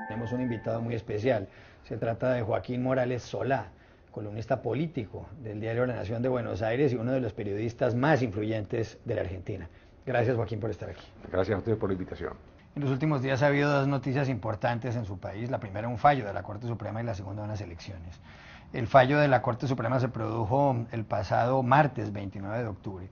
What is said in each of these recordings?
Tenemos un invitado muy especial. Se trata de Joaquín Morales Solá, columnista político del diario La Nación de Buenos Aires y uno de los periodistas más influyentes de la Argentina. Gracias, Joaquín, por estar aquí. Gracias a ustedes por la invitación. En los últimos días ha habido dos noticias importantes en su país. La primera, un fallo de la Corte Suprema, y la segunda, unas elecciones. El fallo de la Corte Suprema se produjo el pasado martes 29 de octubre.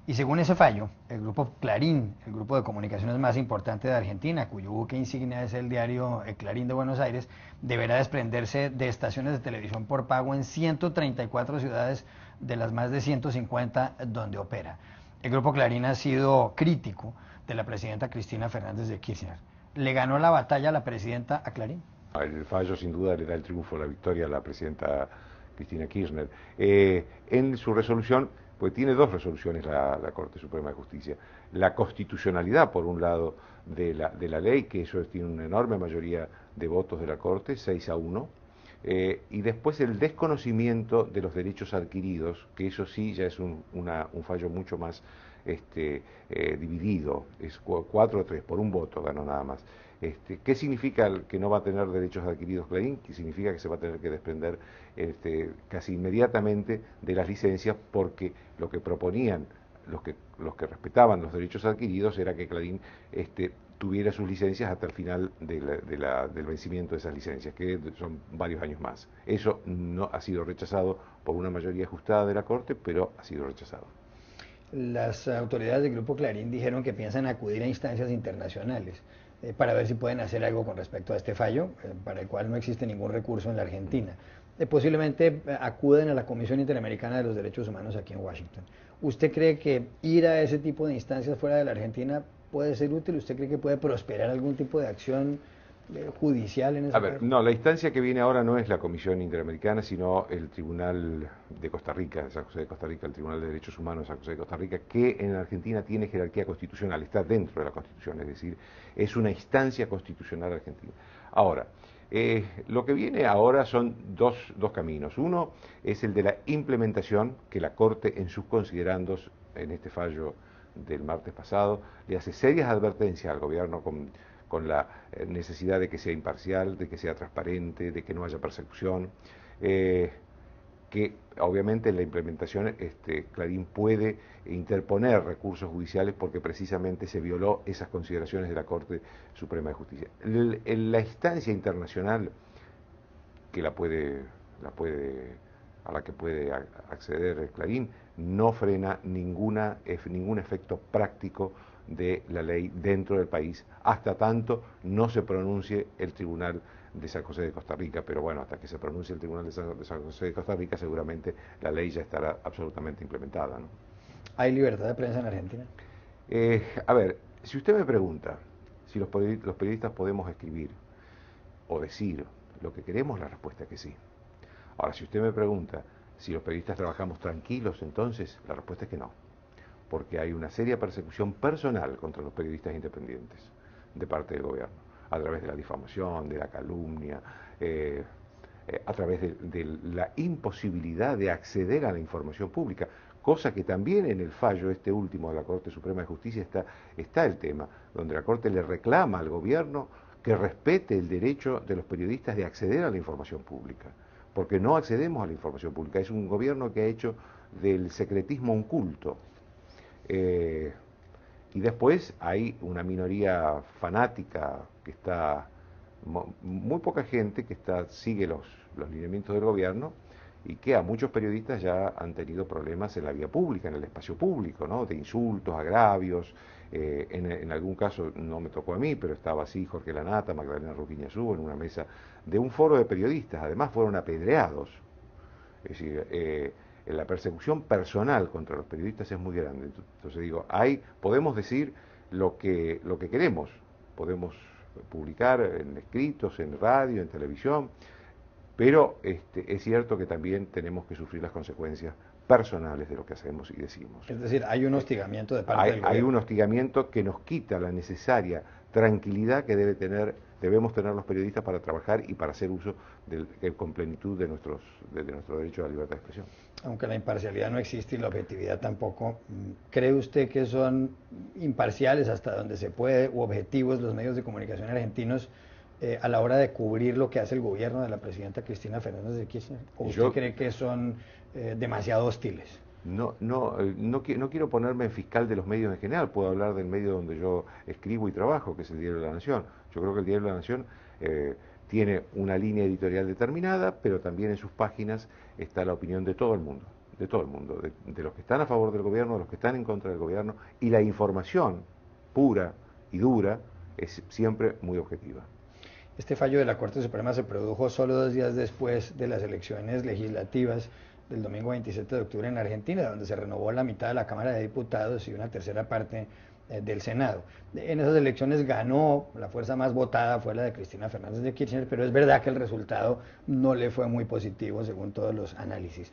Y según ese fallo, el grupo Clarín, el grupo de comunicaciones más importante de Argentina, cuyo buque insignia es el diario Clarín de Buenos Aires, deberá desprenderse de estaciones de televisión por pago en 134 ciudades de las más de 150 donde opera. El grupo Clarín ha sido crítico de la presidenta Cristina Fernández de Kirchner. ¿Le ganó la batalla a la presidenta a Clarín? El fallo sin duda le da el triunfo, la victoria a la presidenta Cristina Kirchner. En su resolución, pues tiene dos resoluciones la Corte Suprema de Justicia. La constitucionalidad, por un lado, de la ley, que eso tiene una enorme mayoría de votos de la Corte, 6-1, y después el desconocimiento de los derechos adquiridos, que eso sí ya es un fallo mucho más dividido, es 4-3, por un voto ganó nada más. ¿Qué significa que no va a tener derechos adquiridos Clarín? Que significa que se va a tener que desprender casi inmediatamente de las licencias, porque lo que proponían los que respetaban los derechos adquiridos era que Clarín tuviera sus licencias hasta el final del vencimiento de esas licencias, que son varios años más. Eso no ha sido rechazado por una mayoría ajustada de la Corte, pero ha sido rechazado. Las autoridades del Grupo Clarín dijeron que piensan acudir a instancias internacionales para ver si pueden hacer algo con respecto a este fallo, para el cual no existe ningún recurso en la Argentina. Posiblemente acuden a la Comisión Interamericana de los Derechos Humanos aquí en Washington. ¿Usted cree que ir a ese tipo de instancias fuera de la Argentina puede ser útil? ¿Usted cree que puede prosperar algún tipo de acción judicial en ese A ver, caso? no, la instancia que viene ahora no es la Comisión Interamericana, sino el Tribunal de Costa Rica, de San José de Costa Rica, el Tribunal de Derechos Humanos de San José de Costa Rica, que en Argentina tiene jerarquía constitucional, está dentro de la Constitución, es decir, es una instancia constitucional argentina. Ahora, lo que viene ahora son dos caminos. Uno es el de la implementación, que la Corte en sus considerandos, en este fallo del martes pasado, le hace serias advertencias al gobierno con la necesidad de que sea imparcial, de que sea transparente, de que no haya persecución, que obviamente en la implementación Clarín puede interponer recursos judiciales porque precisamente se violó esas consideraciones de la Corte Suprema de Justicia. La instancia internacional que a la que puede acceder Clarín no frena ningún efecto práctico de la ley dentro del país, hasta tanto no se pronuncie el Tribunal de San José de Costa Rica, pero bueno, hasta que se pronuncie el Tribunal de San José de Costa Rica seguramente la ley ya estará absolutamente implementada, ¿no? ¿Hay libertad de prensa en Argentina? A ver, si usted me pregunta si los periodistas podemos escribir o decir lo que queremos, la respuesta es que sí. Ahora, si usted me pregunta si los periodistas trabajamos tranquilos, entonces la respuesta es que no, porque hay una seria persecución personal contra los periodistas independientes de parte del gobierno, a través de la difamación, de la calumnia, a través de la imposibilidad de acceder a la información pública, cosa que también en el fallo este último de la Corte Suprema de Justicia está el tema, donde la Corte le reclama al gobierno que respete el derecho de los periodistas de acceder a la información pública, porque no accedemos a la información pública. Es un gobierno que ha hecho del secretismo un culto. Y después hay una minoría fanática que está, muy poca gente que sigue los lineamientos del gobierno y que a muchos periodistas ya han tenido problemas en la vía pública, en el espacio público, ¿no? De insultos, agravios. En algún caso no me tocó a mí, pero estaba así Jorge Lanata, Magdalena Ruquiñazú, en una mesa de un foro de periodistas. Además fueron apedreados. Es decir, la persecución personal contra los periodistas es muy grande. Entonces digo, podemos decir lo que queremos, podemos publicar en escritos, en radio, en televisión, pero es cierto que también tenemos que sufrir las consecuencias personales de lo que hacemos y decimos. Es decir, hay un hostigamiento de parte del Hay gobierno. un hostigamiento que nos quita la necesaria tranquilidad que debe tener debemos tener los periodistas para trabajar y para hacer uso con plenitud de nuestro derecho a la libertad de expresión. Aunque la imparcialidad no existe y la objetividad tampoco, ¿cree usted que son imparciales hasta donde se puede u objetivos los medios de comunicación argentinos a la hora de cubrir lo que hace el gobierno de la presidenta Cristina Fernández de Kirchner? ¿O usted cree que son demasiado hostiles? No quiero ponerme en fiscal de los medios en general, puedo hablar del medio donde yo escribo y trabajo, que es el Diario de la Nación. Yo creo que el Diario de la Nación tiene una línea editorial determinada, pero también en sus páginas está la opinión de todo el mundo, de los que están a favor del gobierno, de los que están en contra del gobierno, y la información pura y dura es siempre muy objetiva. Este fallo de la Corte Suprema se produjo solo 2 días después de las elecciones legislativas del domingo 27 de octubre en Argentina, donde se renovó la mitad de la Cámara de Diputados y una tercera parte del Senado. En esas elecciones ganó, la fuerza más votada fue la de Cristina Fernández de Kirchner, pero es verdad que el resultado no le fue muy positivo según todos los análisis.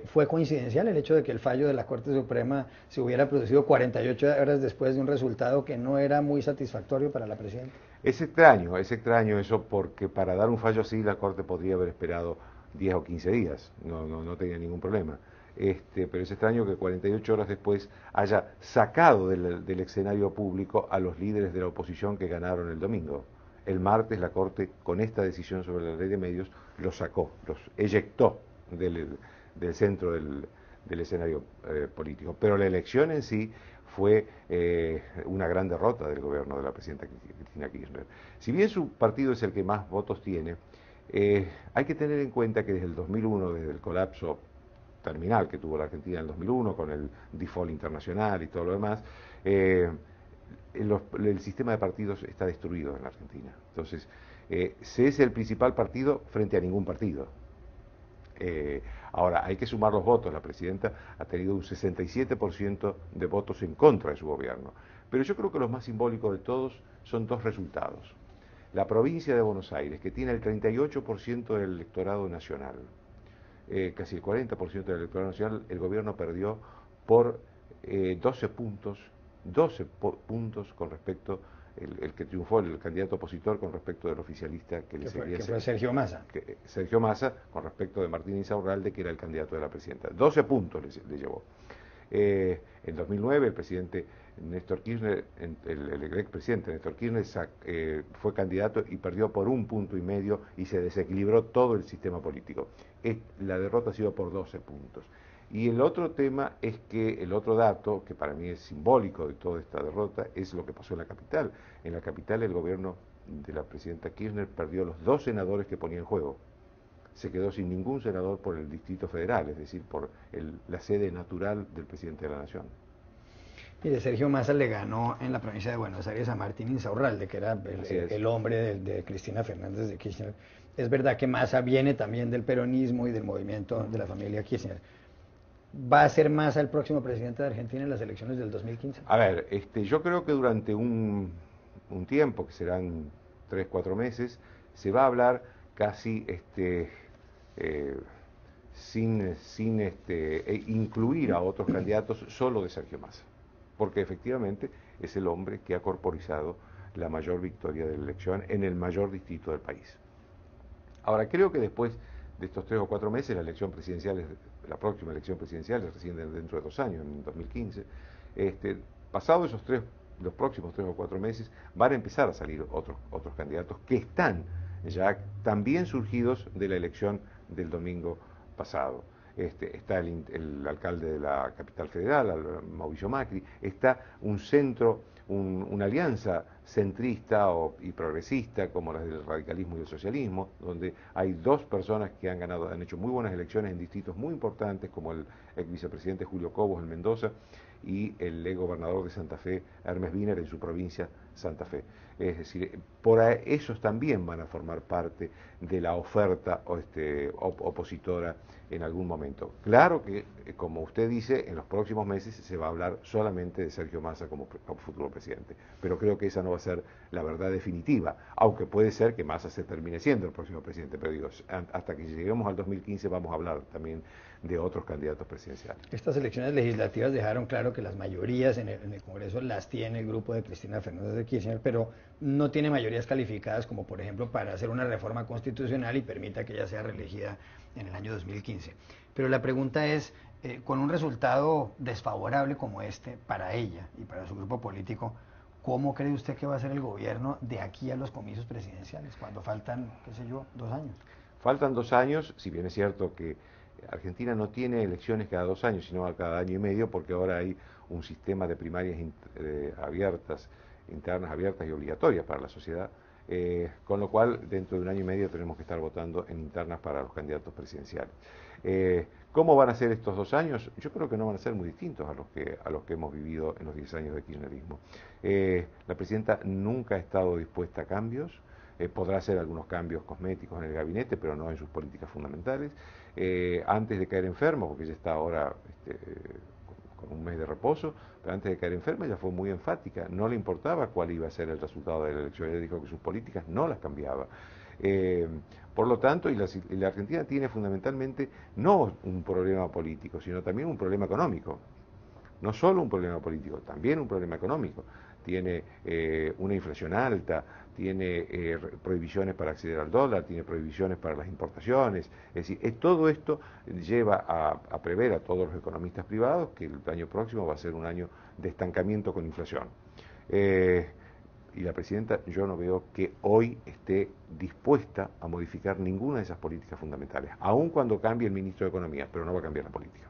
¿Fue coincidencial el hecho de que el fallo de la Corte Suprema se hubiera producido 48 horas después de un resultado que no era muy satisfactorio para la presidenta? Es extraño eso, porque para dar un fallo así la Corte podría haber esperado 10 o 15 días, no tenía ningún problema. Pero es extraño que 48 horas después haya sacado del escenario público a los líderes de la oposición que ganaron el domingo. El martes la Corte, con esta decisión sobre la ley de medios, los sacó, los eyectó del centro del escenario político. Pero la elección en sí fue una gran derrota del gobierno de la presidenta Cristina Kirchner. Si bien su partido es el que más votos tiene, hay que tener en cuenta que desde el 2001, desde el colapso terminal que tuvo la Argentina en el 2001, con el default internacional y todo lo demás, el sistema de partidos está destruido en la Argentina. Entonces, se es el principal partido frente a ningún partido. Ahora, hay que sumar los votos. La presidenta ha tenido un 67% de votos en contra de su gobierno. Pero yo creo que lo más simbólico de todos son 2 resultados. La provincia de Buenos Aires, que tiene el 38% del electorado nacional, casi el 40% del electorado nacional, el gobierno perdió por 12 puntos con respecto, el que triunfó, el candidato opositor, con respecto del oficialista que le seguía. Que fue Sergio Massa. Sergio Massa, con respecto de Martín Insaurralde, que era el candidato de la presidenta. 12 puntos le llevó. En 2009 el presidente Néstor Kirchner, el expresidente Néstor Kirchner fue candidato y perdió por 1,5 puntos y se desequilibró todo el sistema político. La derrota ha sido por 12 puntos. Y el otro tema es que, el otro dato, que para mí es simbólico de toda esta derrota, es lo que pasó en la capital. En la capital el gobierno de la presidenta Kirchner perdió los 2 senadores que ponía en juego. Se quedó sin ningún senador por el Distrito Federal, es decir, por la sede natural del presidente de la Nación. Mire, Sergio Massa le ganó en la provincia de Buenos Aires a Martín Insaurralde, que era el hombre de Cristina Fernández de Kirchner. Es verdad que Massa viene también del peronismo y del movimiento de la familia Kirchner. ¿Va a ser Massa el próximo presidente de Argentina en las elecciones del 2015? A ver, yo creo que durante un tiempo, que serán 3, 4 meses, se va a hablar casi sin incluir a otros candidatos, solo de Sergio Massa, porque efectivamente es el hombre que ha corporizado la mayor victoria de la elección en el mayor distrito del país. Ahora, creo que después de estos 3 o 4 meses, la próxima elección presidencial es recién dentro de 2 años, en 2015, pasados los próximos 3 o 4 meses, van a empezar a salir otros candidatos que están ya también surgidos de la elección del domingo pasado. Está el alcalde de la capital federal, Mauricio Macri, está un centro, una alianza centrista y progresista como las del radicalismo y el socialismo, donde hay 2 personas que han hecho muy buenas elecciones en distritos muy importantes, como el ex vicepresidente Julio Cobos en Mendoza y el ex gobernador de Santa Fe, Hermes Wiener, en su provincia, Santa Fe. Es decir, esos también van a formar parte de la oferta opositora en algún momento. Claro que, como usted dice, en los próximos meses se va a hablar solamente de Sergio Massa como futuro presidente, pero creo que esa no va a ser la verdad definitiva, aunque puede ser que Massa se termine siendo el próximo presidente, pero digo, hasta que lleguemos al 2015 vamos a hablar también de otros candidatos presidenciales. Estas elecciones legislativas dejaron claro que las mayorías en el Congreso las tiene el grupo de Cristina Fernández de Kirchner, pero no tiene mayorías calificadas como por ejemplo para hacer una reforma constitucional y permita que ella sea reelegida en el año 2015. Pero la pregunta es, con un resultado desfavorable como este para ella y para su grupo político, ¿cómo cree usted que va a ser el gobierno de aquí a los comicios presidenciales, cuando faltan, qué sé yo, 2 años? Faltan 2 años, si bien es cierto que Argentina no tiene elecciones cada 2 años, sino cada año y medio, porque ahora hay un sistema de primarias abiertas, internas abiertas y obligatorias para la sociedad, con lo cual dentro de 1 año y medio tenemos que estar votando en internas para los candidatos presidenciales. ¿Cómo van a ser estos 2 años? Yo creo que no van a ser muy distintos a los que hemos vivido en los 10 años de kirchnerismo. La presidenta nunca ha estado dispuesta a cambios. Podrá hacer algunos cambios cosméticos en el gabinete, pero no en sus políticas fundamentales. Antes de caer enferma, porque ella está ahora con un mes de reposo, pero antes de caer enferma ella fue muy enfática, no le importaba cuál iba a ser el resultado de la elección, ella dijo que sus políticas no las cambiaba. Por lo tanto, la Argentina tiene fundamentalmente no un problema político, sino también un problema económico. No solo un problema político, también un problema económico. Tiene una inflación alta, tiene prohibiciones para acceder al dólar, tiene prohibiciones para las importaciones. Es decir, todo esto lleva a prever a todos los economistas privados que el año próximo va a ser un año de estancamiento con inflación. Y la presidenta, yo no veo que hoy esté dispuesta a modificar ninguna de esas políticas fundamentales, aun cuando cambie el ministro de Economía, pero no va a cambiar la política.